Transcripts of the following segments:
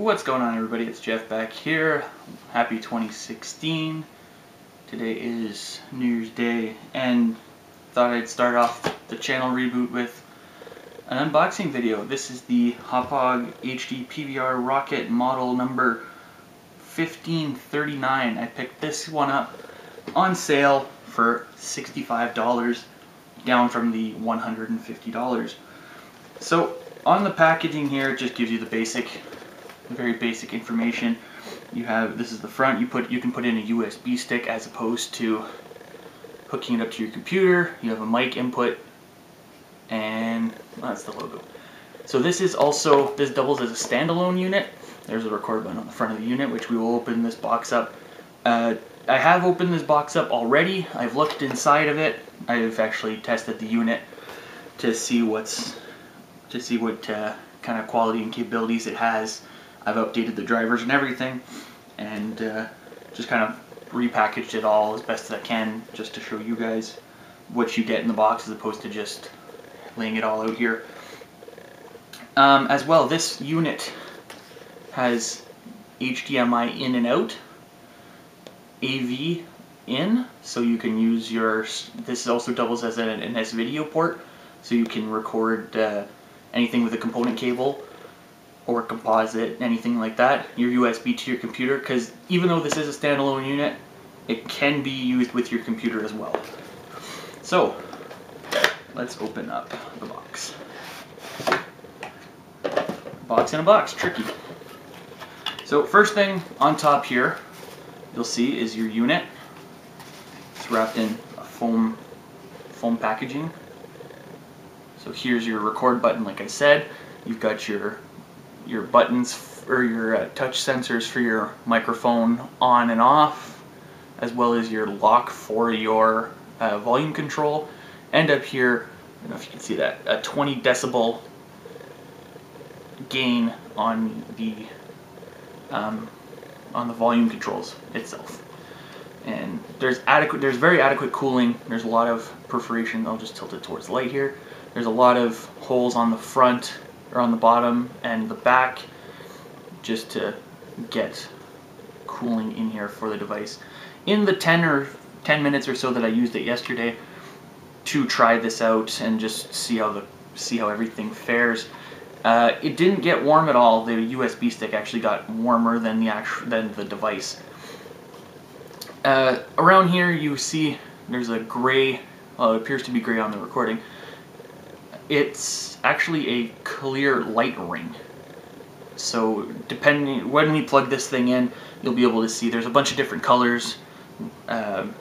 What's going on, everybody? It's Jeff back here. Happy 2016. Today is New Year's Day, and thought I'd start off the channel reboot with an unboxing video. This is the Hauppauge HD PVR rocket model number 1539. I picked this one up on sale for $65, down from the $150. So on the packaging here, it just gives you the very basic information. You have, this is the front. You can put in a USB stick as opposed to hooking it up to your computer. You have a mic input, and that's the logo. So this doubles as a standalone unit. There's a record button on the front of the unit, which we will open this box up. I have opened this box up already. I've looked inside of it. I've actually tested the unit to see what kind of quality and capabilities it has. I've updated the drivers and everything, and just kind of repackaged it all as best as I can, just to show you guys what you get in the box as opposed to just laying it all out here. As well, this unit has HDMI in and out, AV in, so you can use this also doubles as an S video port, so you can record anything with a component cable or composite, anything like that, your USB to your computer, because even though this is a standalone unit, it can be used with your computer as well. So let's open up the box. Box in a box, tricky. So first thing on top here, you'll see is your unit. It's wrapped in a foam packaging. So here's your record button, like I said. You've got your buttons or your touch sensors for your microphone on and off, as well as your lock for your volume control. And up here, I don't know if you can see that, a 20 decibel gain on the volume controls itself. And there's very adequate cooling. There's a lot of perforation. I'll just tilt it towards the light here. There's a lot of holes on the front or on the bottom and the back, just to get cooling in here for the device. In the 10 minutes or so that I used it yesterday to try this out and just see how everything fares, it didn't get warm at all. The USB stick actually got warmer than the device. Around here you see there's a gray, well, it appears to be gray on the recording. It's actually a clear light ring. So depending, when we plug this thing in, you'll be able to see there's a bunch of different colors.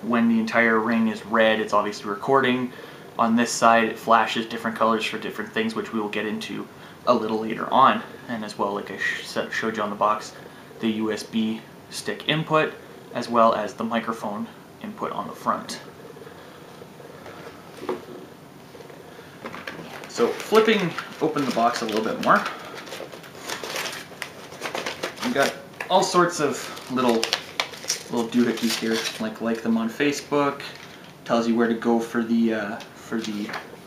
When the entire ring is red, it's obviously recording. On this side, it flashes different colors for different things, which we will get into a little later on. And as well, like I showed you on the box, the USB stick input, as well as the microphone input on the front. So flipping open the box a little bit more, we've got all sorts of little doohickeys here, like them on Facebook. Tells you where to go for the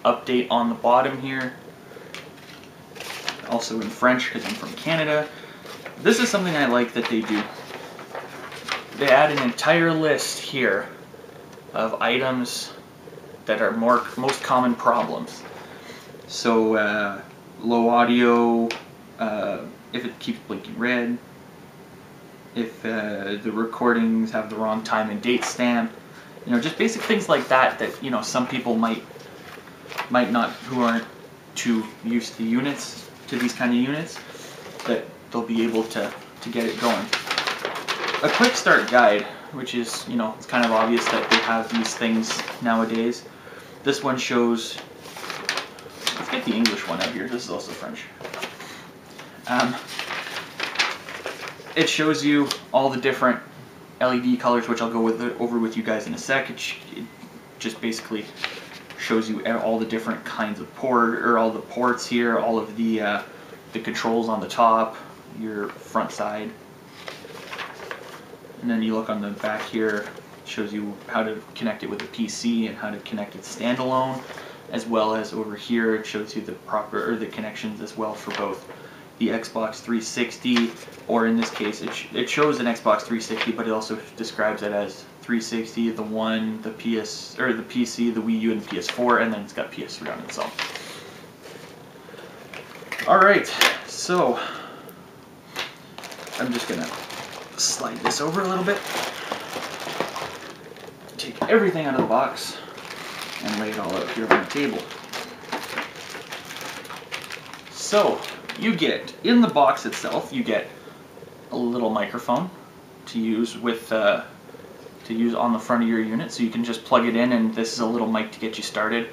update on the bottom here. Also in French, because I'm from Canada. This is something I like that they do. They add an entire list here of items that are most common problems. So low audio, if it keeps blinking red, if the recordings have the wrong time and date stamp, just basic things like that some people might not, who aren't too used to these kind of units, that they'll be able to get it going. A quick start guide, which is, it's kind of obvious that they have these things nowadays. This one shows, let's get the English one up here. This is also French. It shows you all the different LED colors, which I'll go over with you guys in a sec. It just basically shows you all the different kinds of all the ports here, all of the controls on the top, your front side. And then you look on the back here, it shows you how to connect it with a PC and how to connect it standalone, as well as over here it shows you the connections as well for both the Xbox 360, or in this case, it shows an Xbox 360, but it also describes it as 360, the One, the PS or the PC, the Wii U, and the PS4, and then it's got PS3 on it. So, all right, so I'm just gonna slide this over a little bit, take everything out of the box, and lay it all out here on the table. So, you get, in the box itself, you get a little microphone to use with, to use on the front of your unit, so you can just plug it in, and this is a little mic to get you started.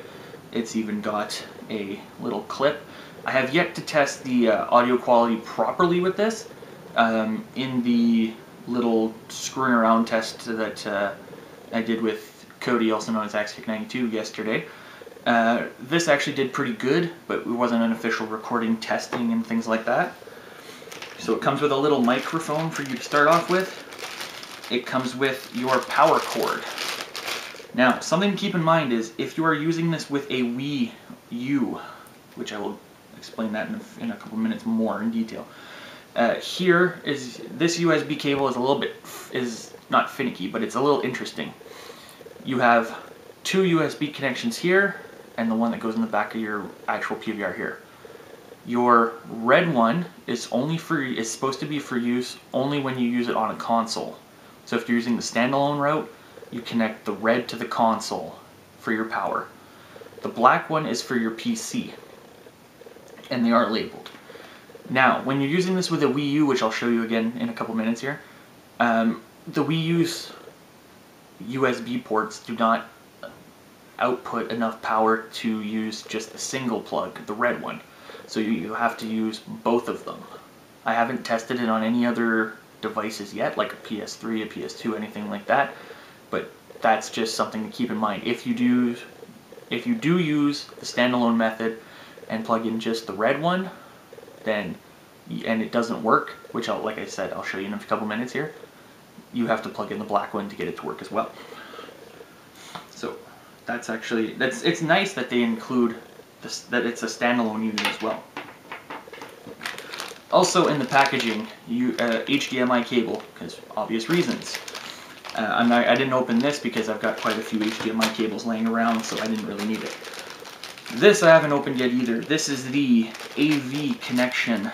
It's even got a little clip. I have yet to test the audio quality properly with this. In the little screwing around test that I did with Cody, also known as AxeKick92, yesterday, this actually did pretty good, but it wasn't an official recording testing and things like that. So it comes with a little microphone for you to start off with. It comes with your power cord. Now, something to keep in mind is if you are using this with a Wii U, which I will explain that in a couple minutes more in detail. Here is this USB cable is a little bit is not finicky, but it's a little interesting. You have two USB connections here, and the one that goes in the back of your actual PVR here. Your red one is supposed to be for use only when you use it on a console. So if you're using the standalone route, you connect the red to the console for your power. The black one is for your PC, and they are labeled. Now, when you're using this with a Wii U, which I'll show you again in a couple minutes here, the Wii U's USB ports do not output enough power to use just the single plug, the red one. So you have to use both of them. I haven't tested it on any other devices yet, like a PS3, a PS2, anything like that, but that's just something to keep in mind. If you do use the standalone method and plug in just the red one, then, and it doesn't work, which like I said, I'll show you in a couple minutes here, you have to plug in the black one to get it to work as well. So that's actually, it's nice that they include this, that it's a standalone unit as well. Also in the packaging, HDMI cable, because obvious reasons. I didn't open this because I've got quite a few HDMI cables laying around, so I didn't really need it. This I haven't opened yet either. This is the AV connection,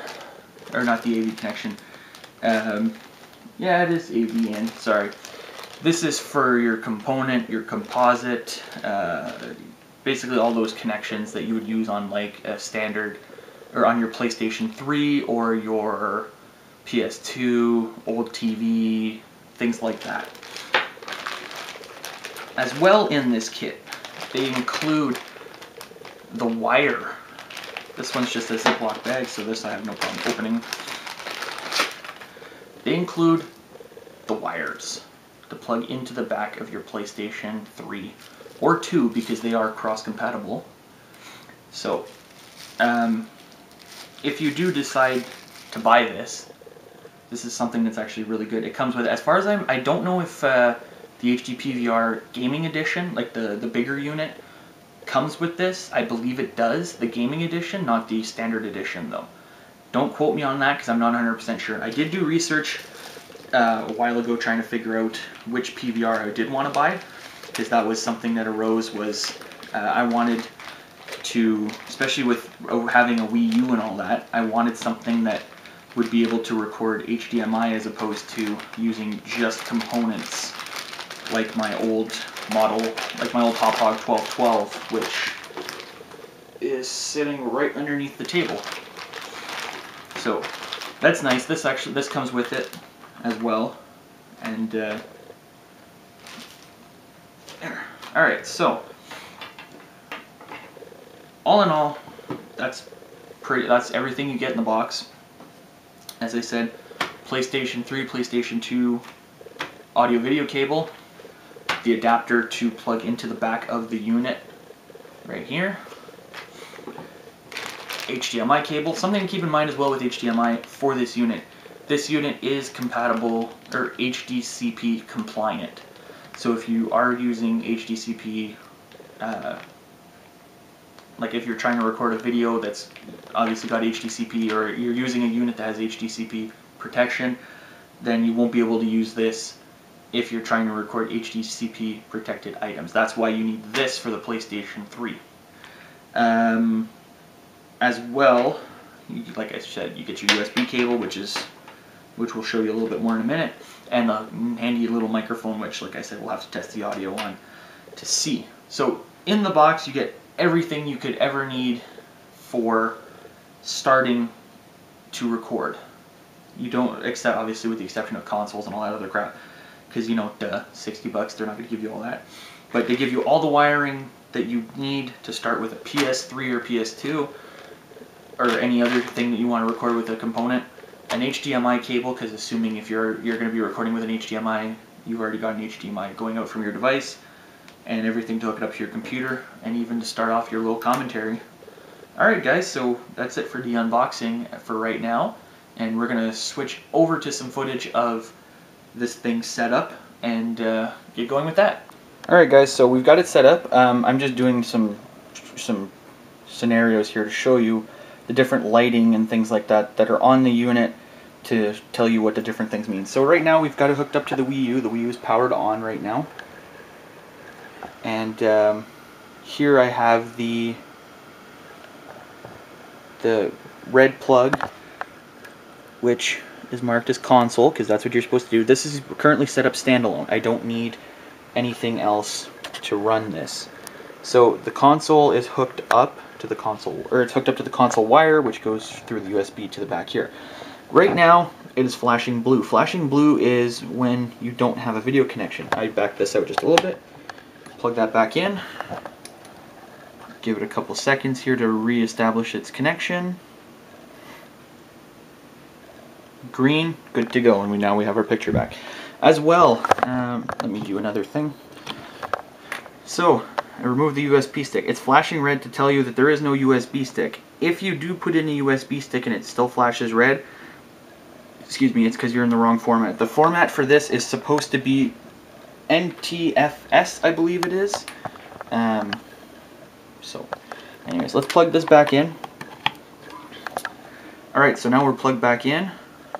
or not the AV connection. Yeah, it is AVN, sorry. This is for your component, your composite, basically all those connections that you would use on like a standard, or on your PlayStation 3 or your PS2, old TV, things like that. As well in this kit, they include the wire. This one's just a Ziploc bag, so this I have no problem opening. They include the wires to plug into the back of your PlayStation 3 or 2 because they are cross-compatible. So, if you do decide to buy this, this is something that's actually really good. It comes with, as far as I don't know if the HD PVR Gaming Edition, like the bigger unit, comes with this. I believe it does, the Gaming Edition, not the Standard Edition though. Don't quote me on that because I'm not 100% sure. I did do research a while ago trying to figure out which PVR I did want to buy, because that was something that arose, was I wanted to, especially with having a Wii U and all that, I wanted something that would be able to record HDMI as opposed to using just components like my old model, like my old Hauppauge 1212, which is sitting right underneath the table. So that's nice. This comes with it as well. And all right, so all in all, that's everything you get in the box. As I said, PlayStation 3, PlayStation 2 audio video cable, the adapter to plug into the back of the unit right here, HDMI cable. Something to keep in mind as well with HDMI for this unit. This unit is compatible, or HDCP compliant. So if you are using HDCP like if you're trying to record a video that's obviously got HDCP, or you're using a unit that has HDCP protection, then you won't be able to use this if you're trying to record HDCP protected items. That's why you need this for the PlayStation 3. As well, like I said, you get your USB cable, which we'll show you a little bit more in a minute, and a handy little microphone, which, like I said, we'll have to test the audio on to see. So in the box, you get everything you could ever need for starting to record. You don't, except obviously with the exception of consoles and all that other crap, because, you know, duh, $60, they're not going to give you all that. But they give you all the wiring that you need to start with a PS3 or PS2, or any other thing that you want to record with a component. An HDMI cable, because assuming if you're going to be recording with an HDMI, you've already got an HDMI going out from your device, and everything to hook it up to your computer, and even to start off your little commentary. Alright guys, so that's it for the unboxing for right now, and we're going to switch over to some footage of this thing set up and get going with that. Alright guys, so we've got it set up. I'm just doing some scenarios here to show you the different lighting and things like that that are on the unit to tell you what the different things mean. So right now we've got it hooked up to the Wii U. The Wii U is powered on right now. And here I have the red plug, which is marked as console, because that's what you're supposed to do. This is currently set up standalone. I don't need anything else to run this. So the console is hooked up to the console, or it's hooked up to the console wire, which goes through the USB to the back here. Right now, it is flashing blue. Flashing blue is when you don't have a video connection. I back this out just a little bit, plug that back in, give it a couple seconds here to re-establish its connection. Green, good to go, and now we have our picture back. As well, let me do another thing. So, I removed the USB stick. It's flashing red to tell you that there is no USB stick. If you do put in a USB stick and it still flashes red, excuse me, it's because you're in the wrong format. The format for this is supposed to be NTFS, I believe it is. So, anyways, let's plug this back in. Alright, so now we're plugged back in.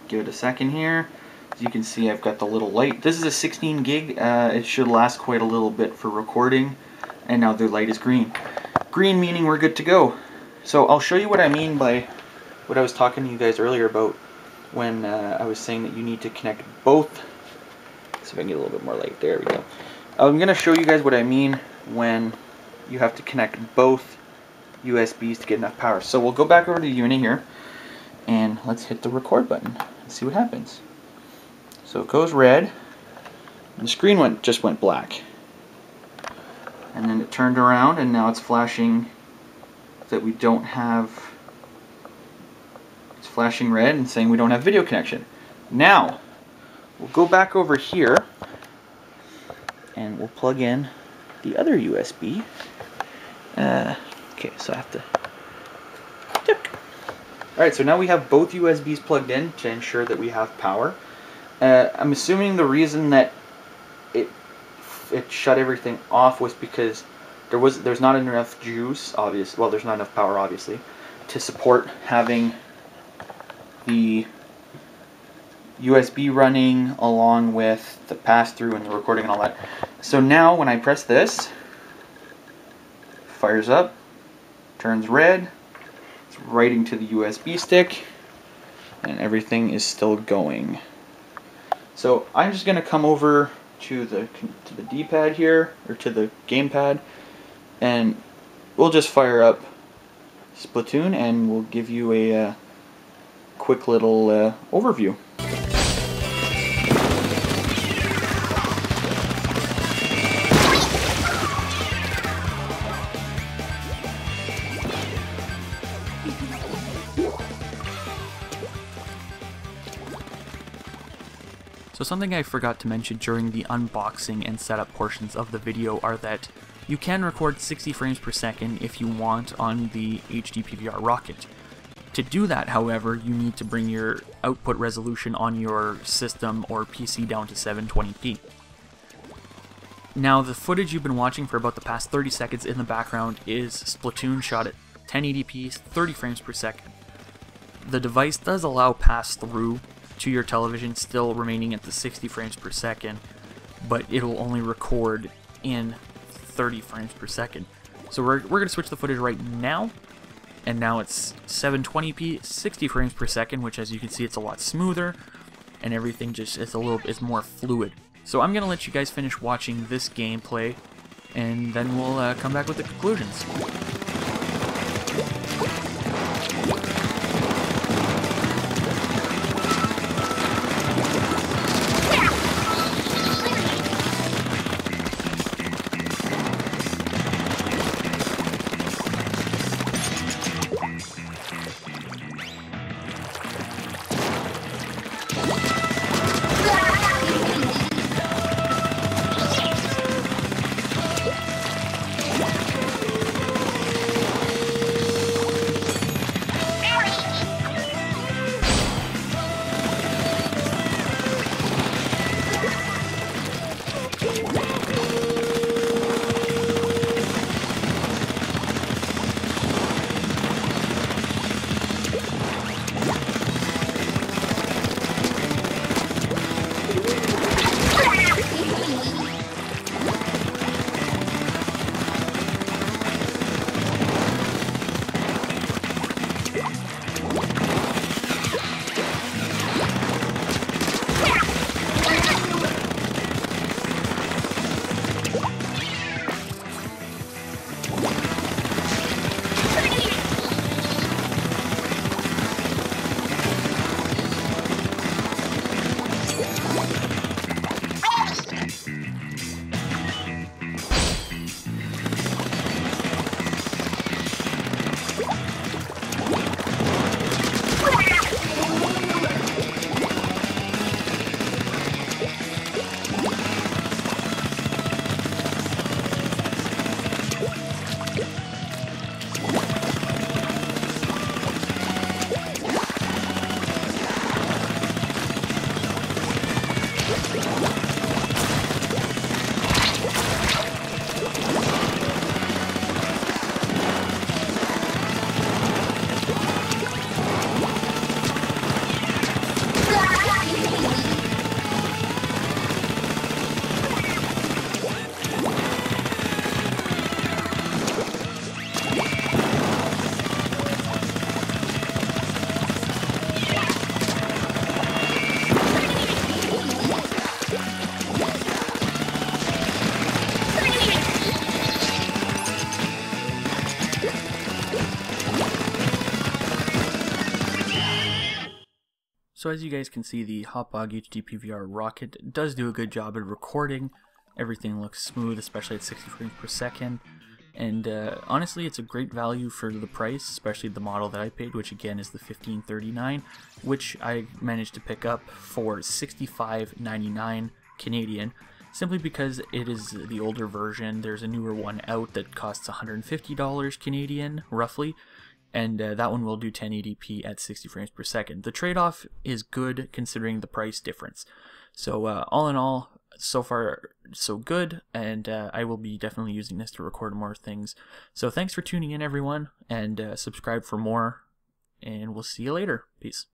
Give it a second here. As you can see, I've got the little light. This is a 16 gig. It should last quite a little bit for recording. And now the light is green. Green meaning we're good to go. So I'll show you what I mean by what I was talking to you guys earlier about when I was saying that you need to connect both. Let's see if I can get a little bit more light. There we go. I'm going to show you guys what I mean when you have to connect both USBs to get enough power. So we'll go back over to the unit here, and let's hit the record button and see what happens. So it goes red, and the screen just went black. And then it turned around, and now it's flashing that we don't have, it's flashing red and saying we don't have video connection. Now, we'll go back over here, and we'll plug in the other USB. Okay, so I have to, alright, so now we have both USBs plugged in to ensure that we have power. I'm assuming the reason that it shut everything off was because there's not enough juice, there's not enough power obviously to support having the USB running along with the pass-through and the recording and all that. So now when I press this, fires up, turns red, it's writing to the USB stick, and everything is still going. So I'm just going to come over to the D-pad here, or to the gamepad, and we'll just fire up Splatoon, and we'll give you a quick little overview. So something I forgot to mention during the unboxing and setup portions of the video are that you can record 60 frames per second if you want on the HD PVR Rocket. To do that, however, you need to bring your output resolution on your system or PC down to 720p. Now, the footage you've been watching for about the past 30 seconds in the background is Splatoon shot at 1080p, 30 frames per second. The device does allow pass-through to your television, still remaining at the 60 frames per second, but it'll only record in 30 frames per second. So we're going to switch the footage right now, and now it's 720p, 60 frames per second, which, as you can see, it's a lot smoother, and everything just is more fluid. So I'm going to let you guys finish watching this gameplay, and then we'll come back with the conclusions. So as you guys can see, the Hauppauge HD PVR rocket does do a good job at recording. Everything looks smooth, especially at 60 frames per second. And honestly, it's a great value for the price, especially the model that I paid, which again is the 1539, which I managed to pick up for $65.99 Canadian, simply because it is the older version. There's a newer one out that costs $150 Canadian, roughly, and that one will do 1080p at 60 frames per second. The trade-off is good considering the price difference. So all in all, so far so good, and I will be definitely using this to record more things. So thanks for tuning in, everyone, and subscribe for more, and we'll see you later. Peace.